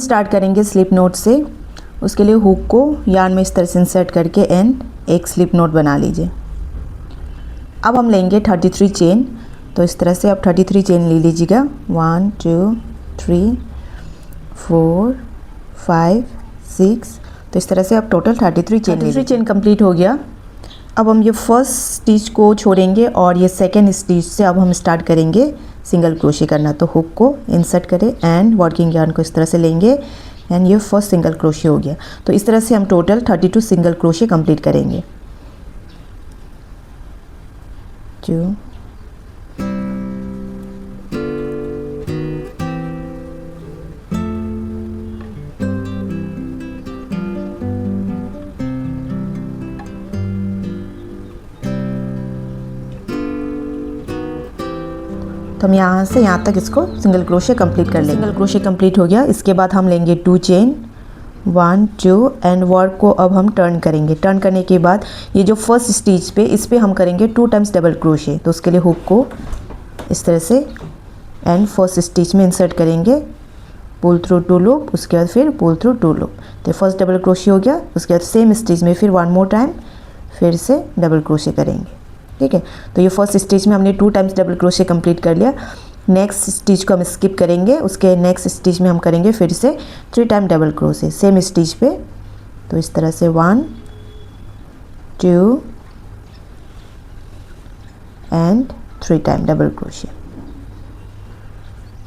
Start करेंगे slip note से। उसके लिए हुक को यार्न में इस तरह से इंसर्ट करके एंड एक स्लिप नोट बना लीजिए। अब हम लेंगे 33 चेन। तो इस तरह से आप 33 चेन ले लीजिएगा। 1 2 3 4 5 6। तो इस तरह से आप टोटल 33 चेन कंप्लीट हो गया। अब हम ये फर्स्ट स्टिच को छोड़ेंगे और ये सेकेंड स्टिच से अब हम स्टार्ट करेंगे सिंगल क्रोशे करना। तो हुक को इंसर्ट करें एंड वर्किंग यार्न को इस तरह से लेंगे एंड ये फर्स्ट सिंगल क्रोशे हो गया। तो इस तरह से हम टोटल 32 सिंगल क्रोशे कंप्लीट करेंगे। 2 तो हम यहाँ से यहाँ तक इसको सिंगल क्रोशे कंप्लीट कर लेंगे। सिंगल क्रोशे कंप्लीट हो गया। इसके बाद हम लेंगे 2 चेन 1 2 एंड वर्क को अब हम टर्न करेंगे। टर्न करने के बाद ये जो फर्स्ट स्टिच पे इस पे हम करेंगे 2 टाइम्स डबल क्रोशे। तो उसके लिए हुक को इस तरह से एंड फर्स्ट स्टिच में इंसर्ट करेंगे, पुल थ्रू 2 लूप, उसके बाद फिर पुल थ्रू 2 लूप। तो फर्स्ट डबल क्रोशे हो गया। उसके बाद सेम स्टिच में फिर 1 मोर टाइम फिर से डबल क्रोशे करेंगे। ठीक है, तो ये फर्स्ट स्टिच में हमने 2 टाइम्स डबल क्रोशे कंप्लीट कर लिया। नेक्स्ट स्टिच को हम स्किप करेंगे। उसके नेक्स्ट स्टिच में हम करेंगे फिर से 3 time double crochet same stitch पे। तो इस तरह से 1 2 एंड 3 टाइम डबल क्रोशे।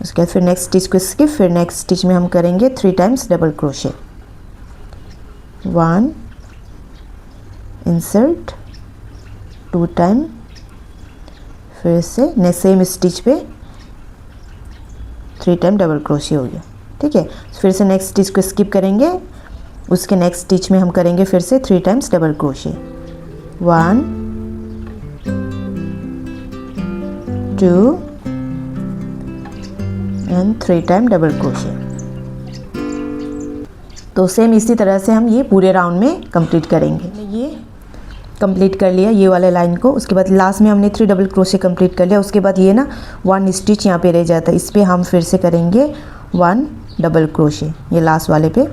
उसके बाद फिर नेक्स्ट स्टिच को स्किप, फिर नेक्स्ट स्टिच में हम करेंगे 3 times double crochet. 1 insert 2 time, फिर से सेम स्टिच पे 3 टाइम डबल क्रोशे हो गया। ठीक है, फिर से नेक्स्ट स्टिच को स्किप करेंगे। उसके नेक्स्ट स्टिच में हम करेंगे फिर से 3 times double crochet. 1 2 and 3 time double crochet. तो सेम इसी तरह से हम ये पूरे राउंड में कंप्लीट करेंगे। ये कंप्लीट कर लिया ये वाले लाइन को। उसके बाद लास्ट में हमने 3 डबल क्रोशे कंप्लीट कर लिया। उसके बाद ये ना 1 स्टिच यहाँ पे रह जाता है, इस पर हम फिर से करेंगे 1 डबल क्रोशे। ये लास्ट वाले पे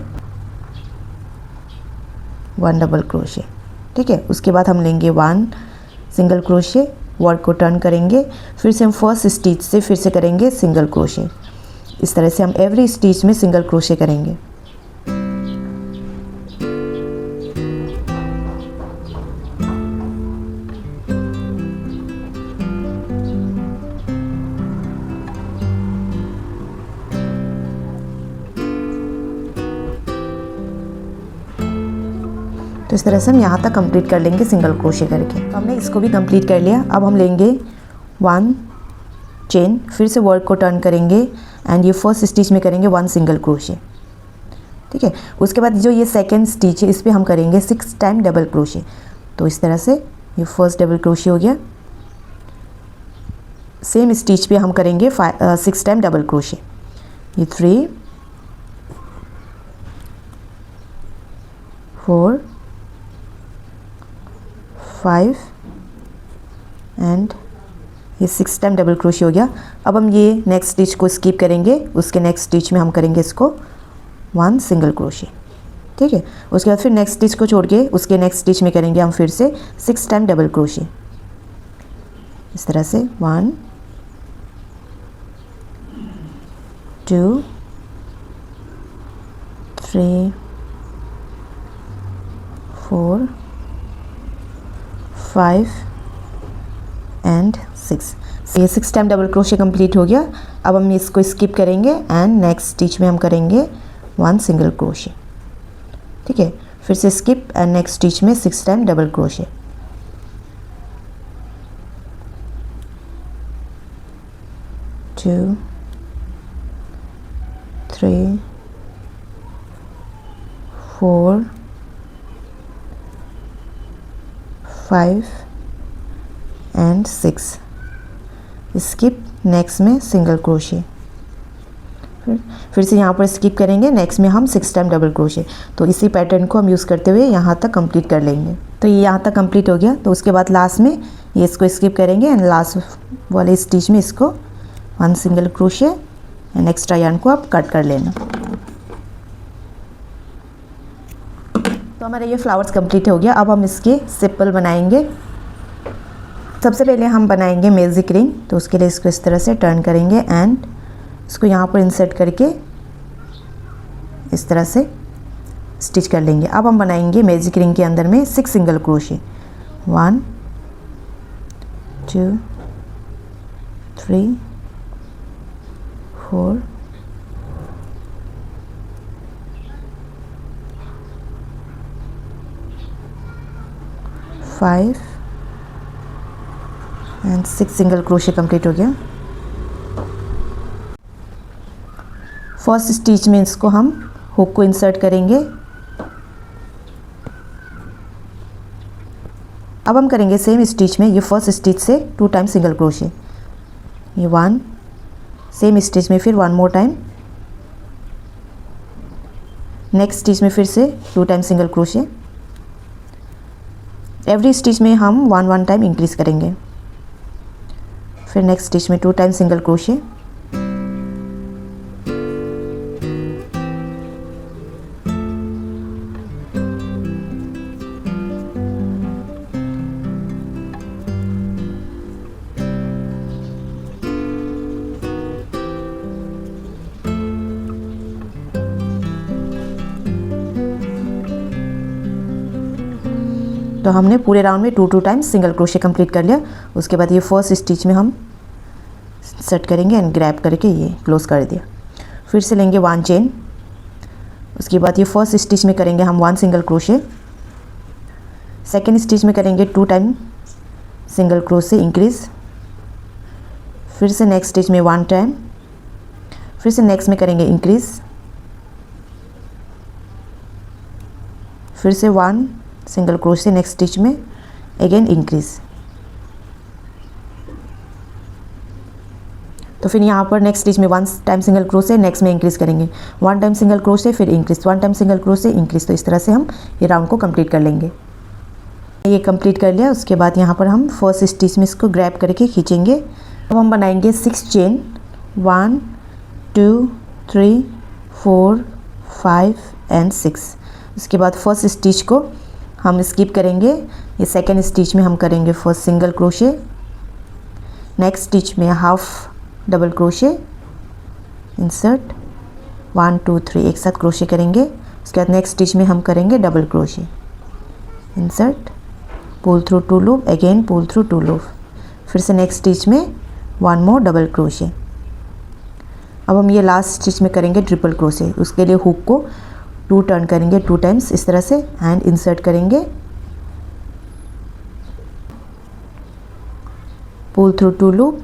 1 डबल क्रोशे। ठीक है, उसके बाद हम लेंगे 1 सिंगल क्रोशे, वर्क को टर्न करेंगे, फिर से हम फर्स्ट स्टिच से फिर से करेंगे सिंगल क्रोशे। इस तरह से हम एवरी स्टिच में सिंगल क्रोशे करेंगे। तो इस तरह से हम यहाँ तक कंप्लीट कर लेंगे सिंगल क्रोशे करके। तो हमने इसको भी कंप्लीट कर लिया। अब हम लेंगे 1 चेन, फिर से वर्क को टर्न करेंगे एंड ये फर्स्ट स्टिच में करेंगे 1 सिंगल क्रोशे। ठीक है, उसके बाद जो ये सेकेंड स्टिच है इस पर हम करेंगे 6 टाइम डबल क्रोशे। तो इस तरह से ये फर्स्ट डबल क्रोशे हो गया। सेम स्टिच पे हम करेंगे 6 टाइम डबल क्रोशे। ये 3 4 5 एंड ये 6 टाइम डबल क्रोशे हो गया। अब हम ये नेक्स्ट स्टिच को स्किप करेंगे। उसके नेक्स्ट स्टिच में हम करेंगे इसको 1 सिंगल क्रोशे। ठीक है, उसके बाद फिर नेक्स्ट स्टिच को छोड़ के उसके नेक्स्ट स्टिच में करेंगे हम फिर से 6 टाइम डबल क्रोशे। इस तरह से 1 2 3 4 5 एंड 6। ये 6 टाइम डबल क्रोशे कंप्लीट हो गया। अब हम इसको स्किप करेंगे एंड नेक्स्ट स्टिच में हम करेंगे 1 सिंगल क्रोशे। ठीक है, फिर से स्किप एंड नेक्स्ट स्टिच में 6 time double crochet. 2 3 4 5 and 6। Skip, next में सिंगल क्रोशे। फिर से यहाँ पर स्किप करेंगे, नेक्स्ट में हम 6 टाइम डबल क्रोशे। तो इसी पैटर्न को हम यूज़ करते हुए यहाँ तक कंप्लीट कर लेंगे। तो ये यहाँ तक कंप्लीट हो गया। तो उसके बाद लास्ट में ये इसको स्किप करेंगे एंड लास्ट वाले स्टिच में इसको 1 single crochet and extra yarn को आप कट कर लेना। तो हमारा ये फ्लावर्स कंप्लीट हो गया। अब हम इसके सिंपल बनाएंगे। सबसे पहले हम बनाएंगे मैजिक रिंग। तो उसके लिए इसको इस तरह से टर्न करेंगे एंड इसको यहाँ पर इंसर्ट करके इस तरह से स्टिच कर लेंगे। अब हम बनाएंगे मैजिक रिंग के अंदर में 6 single crochet. 1 2 3 4 5 and 6 single crochet complete हो गया। फर्स्ट स्टिच में इसको हम हुक को इंसर्ट करेंगे। अब हम करेंगे सेम स्टिच में, ये फर्स्ट स्टिच से 2 टाइम सिंगल क्रोशे, ये 1, सेम स्टिच में फिर 1 मोर टाइम, नेक्स्ट स्टिच में फिर से 2 time single crochet. Every stitch में हम 1 टाइम इंक्रीज करेंगे। फिर नेक्स्ट स्टिच में 2 टाइम सिंगल क्रोशे, तो हमने पूरे राउंड में 2 टाइम्स सिंगल क्रोशे कंप्लीट कर लिया। उसके बाद ये फर्स्ट स्टिच में हम सेट करेंगे एंड ग्रैब करके ये क्लोज कर दिया। फिर से लेंगे 1 चेन। उसके बाद ये फर्स्ट स्टिच में करेंगे हम 1 सिंगल क्रोशे, सेकेंड स्टिच में करेंगे 2 टाइम सिंगल क्रोशे इंक्रीज, फिर से नेक्स्ट स्टिच में 1 टाइम, फिर से नेक्स्ट में करेंगे इंक्रीज, फिर से 1 सिंगल क्रोशे नेक्स्ट स्टिच में अगेन इंक्रीज। तो फिर यहाँ पर नेक्स्ट स्टिच में 1 टाइम सिंगल क्रोशे, नेक्स्ट में इंक्रीज करेंगे, 1 टाइम सिंगल क्रोशे फिर increase, 1 time single crochet increase. तो इस तरह से हम ये राउंड को कंप्लीट कर लेंगे। ये कंप्लीट कर लिया। उसके बाद यहाँ पर हम फर्स्ट स्टिच में इसको ग्रैब करके खींचेंगे। अब हम बनाएंगे 6 चेन, 1 2 3 4 5 एंड 6। उसके बाद फर्स्ट स्टिच को हम स्किप करेंगे। ये सेकेंड स्टिच में हम करेंगे first single crochet, next stitch में हाफ डबल क्रोशे, इंसर्ट 1 2 3 एक साथ क्रोशे करेंगे। उसके बाद नेक्स्ट स्टिच में हम करेंगे double crochet, insert, pull through 2 loop, again pull through 2 loop, फिर से नेक्स्ट स्टिच में 1 मोर डबल क्रोशे। अब हम ये लास्ट स्टिच में करेंगे ट्रिपल क्रोशे। उसके लिए हुक को 2 टर्न करेंगे 2 टाइम्स इस तरह से एंड इंसर्ट करेंगे, pull through 2 loop,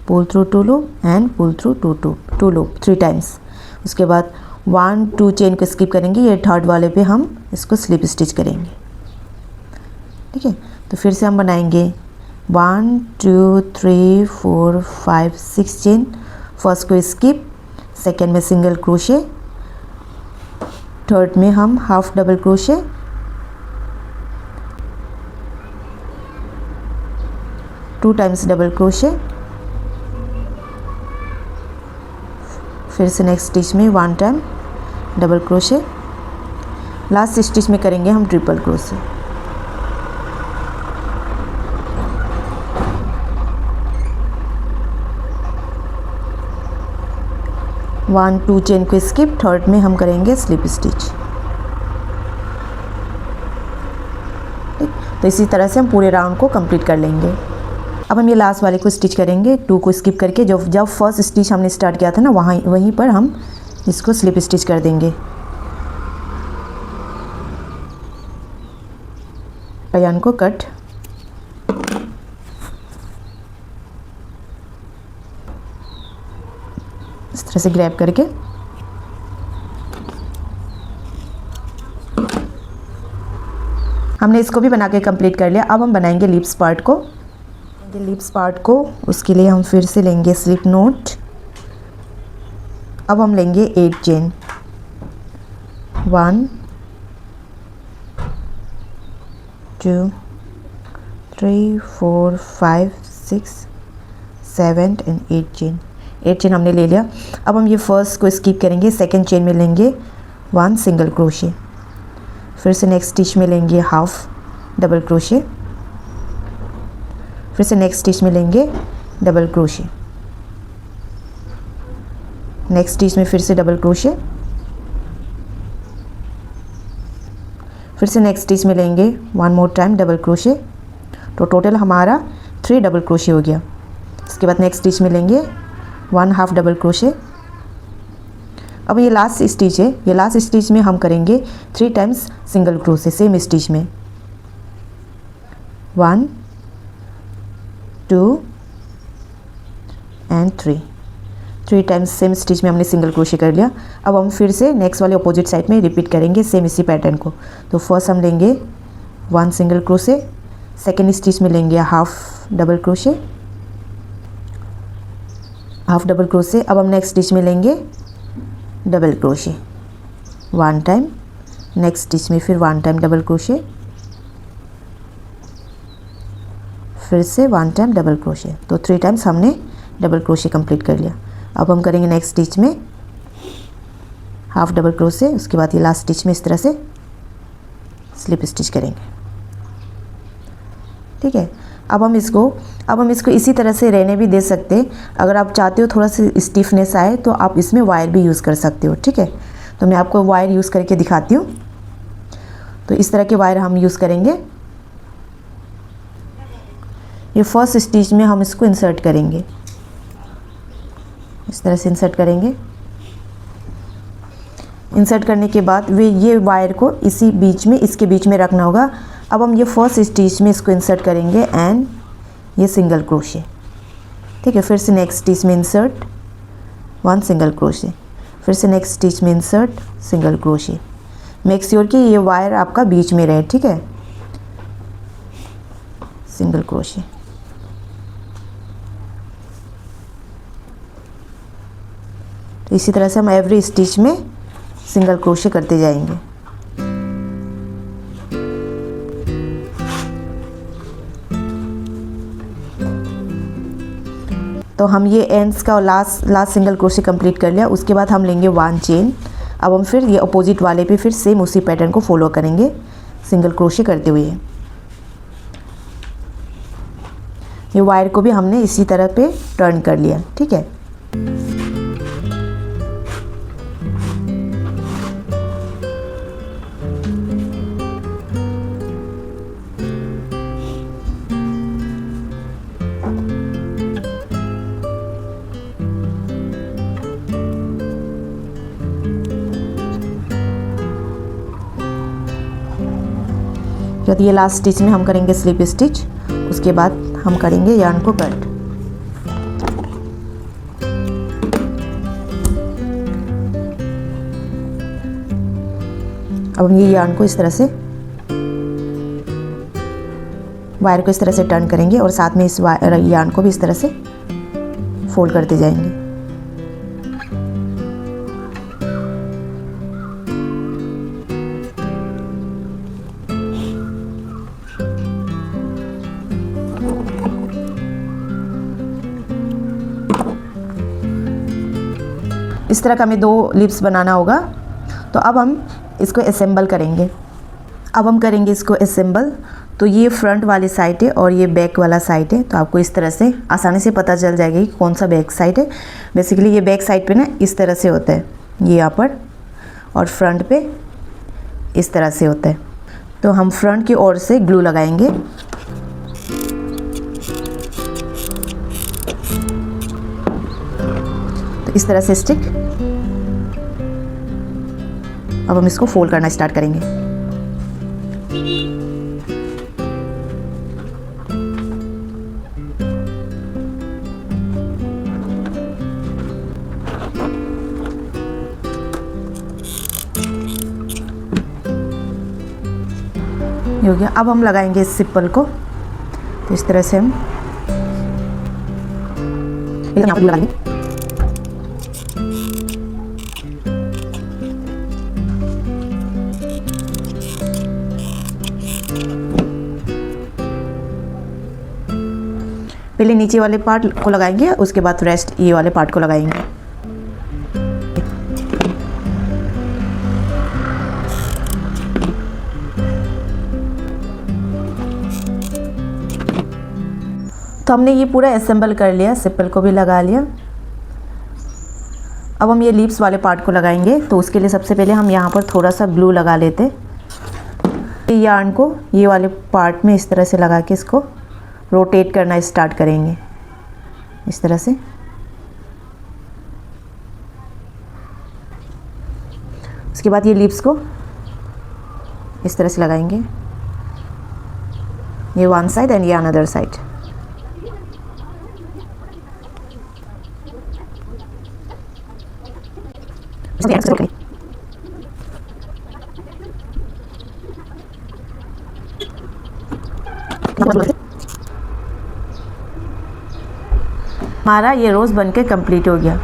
pull through 2 loop and pull through 2 loop 3 times. उसके बाद 1 2 चेन को स्किप करेंगे। ये थर्ड वाले पे हम इसको स्लिप स्टिच करेंगे। ठीक है, तो फिर से हम बनाएंगे 1 2 3 4 5 6 चेन। फर्स्ट को स्किप, सेकेंड में सिंगल क्रोशे, थर्ड में हम half double crochet, two times double crochet, फिर से नेक्स्ट स्टिच में 1 time double crochet, last stitch में करेंगे हम ट्रिपल क्रोशे। वन 2 चेन को स्किप, थर्ड में हम करेंगे स्लिप स्टिच। ठीक, तो इसी तरह से हम पूरे राउंड को कंप्लीट कर लेंगे। अब हम ये लास्ट वाले को स्टिच करेंगे 2 को स्किप करके। जब फर्स्ट स्टिच हमने स्टार्ट किया था ना, वहीं पर हम इसको स्लिप स्टिच कर देंगे। पैन को कट, इस तरह से ग्रैब करके हमने इसको भी बना के कंप्लीट कर लिया। अब हम बनाएंगे लिप्स पार्ट को। लिप्स पार्ट को उसके लिए हम फिर से लेंगे स्लिप नोट। अब हम लेंगे 8 चेन, 1 2 3 4 5 6 7 एंड 8 चेन। 8 चेन हमने ले लिया। अब हम ये फर्स्ट को स्किप करेंगे, सेकेंड चेन में लेंगे 1 सिंगल क्रोशे, फिर से नेक्स्ट स्टिच में लेंगे हाफ डबल क्रोशे, फिर से नेक्स्ट स्टिच में लेंगे डबल क्रोशे, नेक्स्ट स्टिच में फिर से डबल क्रोशे, फिर से नेक्स्ट स्टिच में लेंगे one more time double crochet. तो टोटल हमारा 3 डबल क्रोशे हो गया। इसके बाद नेक्स्ट स्टिच में लेंगे 1 हाफ डबल क्रोशे। अब ये लास्ट स्टिच है, ये लास्ट स्टिच में हम करेंगे 3 times single crochet same stitch में, 1 2 एंड 3 टाइम्स सेम स्टिच में हमने सिंगल क्रोशे कर लिया। अब हम फिर से नेक्स्ट वाले अपोजिट साइड में रिपीट करेंगे सेम इसी पैटर्न को। तो फर्स्ट हम लेंगे 1 सिंगल क्रोशे, सेकेंड स्टिच में लेंगे half double crochet, half double crochet. अब हम नेक्स्ट स्टिच में लेंगे double crochet 1 time, next stitch में फिर 1 टाइम डबल क्रोशे, फिर से 1 टाइम डबल क्रोशे। तो 3 टाइम्स हमने डबल क्रोशे कंप्लीट कर लिया। अब हम करेंगे नेक्स्ट स्टिच में हाफ डबल क्रोशे, उसके बाद ये लास्ट स्टिच में इस तरह से स्लिप स्टिच करेंगे। ठीक है, अब हम इसको इसी तरह से रहने भी दे सकते हैं। अगर आप चाहते हो थोड़ा सा स्टिफनेस आए तो आप इसमें वायर भी यूज़ कर सकते हो। ठीक है, तो मैं आपको वायर यूज़ करके दिखाती हूँ। तो इस तरह के वायर हम यूज़ करेंगे। ये फर्स्ट स्टिच में हम इसको इंसर्ट करेंगे, इस तरह से इंसर्ट करेंगे। इंसर्ट करने के बाद ये वायर को इसी बीच में, इसके बीच में रखना होगा। अब हम ये फर्स्ट स्टिच में इसको इंसर्ट करेंगे एंड ये सिंगल क्रोशे। ठीक है, फिर से नेक्स्ट स्टिच में इंसर्ट 1 सिंगल क्रोशे, फिर से नेक्स्ट स्टिच में insert single crochet. Make sure कि ये वायर आपका बीच में रहे। ठीक है, सिंगल क्रोशे, तो इसी तरह से हम एवरी स्टिच में सिंगल क्रोशे करते जाएंगे। तो हम ये एंड्स का लास्ट सिंगल क्रोशे कंप्लीट कर लिया। उसके बाद हम लेंगे 1 चेन। अब हम फिर ये अपोजिट वाले पे फिर सेम उसी पैटर्न को फॉलो करेंगे सिंगल क्रोशे करते हुए। ये वायर को भी हमने इसी तरह पे टर्न कर लिया। ठीक है, तो ये लास्ट स्टिच में हम करेंगे स्लिप स्टिच। उसके बाद हम करेंगे यार्न को कट। अब हम ये यार्न को इस तरह से, वायर को इस तरह से टर्न करेंगे और साथ में इस यार्न को भी इस तरह से फोल्ड करते जाएंगे। इस तरह का हमें 2 लिप्स बनाना होगा। तो अब हम इसको असेंबल करेंगे। अब हम करेंगे इसको असेंबल। तो ये फ्रंट वाली साइड है और ये बैक वाला साइड है। तो आपको इस तरह से आसानी से पता चल जाएगा कि कौन सा बैक साइड है। बेसिकली ये बैक साइड पे ना इस तरह से होता है, ये यहाँ पर, और फ्रंट पे इस तरह से होता है। तो हम फ्रंट की ओर से ग्लू लगाएंगे। तो इस तरह से स्टिक। अब हम इसको फोल्ड करना स्टार्ट करेंगे। ये हो गया। अब हम लगाएंगे इस सिप्पल को। तो इस तरह से हम यहाँ पर लगाएंगे। पहले नीचे वाले पार्ट को लगाएंगे, उसके बाद रेस्ट ये वाले पार्ट को लगाएंगे। तो हमने ये पूरा असेंबल कर लिया, सिपल को भी लगा लिया। अब हम ये लीव्स वाले पार्ट को लगाएंगे। तो उसके लिए सबसे पहले हम यहाँ पर थोड़ा सा ग्लू लगा लेते। यार्न को ये वाले पार्ट में इस तरह से लगा के इसको रोटेट करना स्टार्ट करेंगे, इस तरह से। उसके बाद ये लीव्स को इस तरह से लगाएंगे, ये वन साइड एंड ये अनदर साइड। हमारा ये रोज़ बनके कंप्लीट हो गया।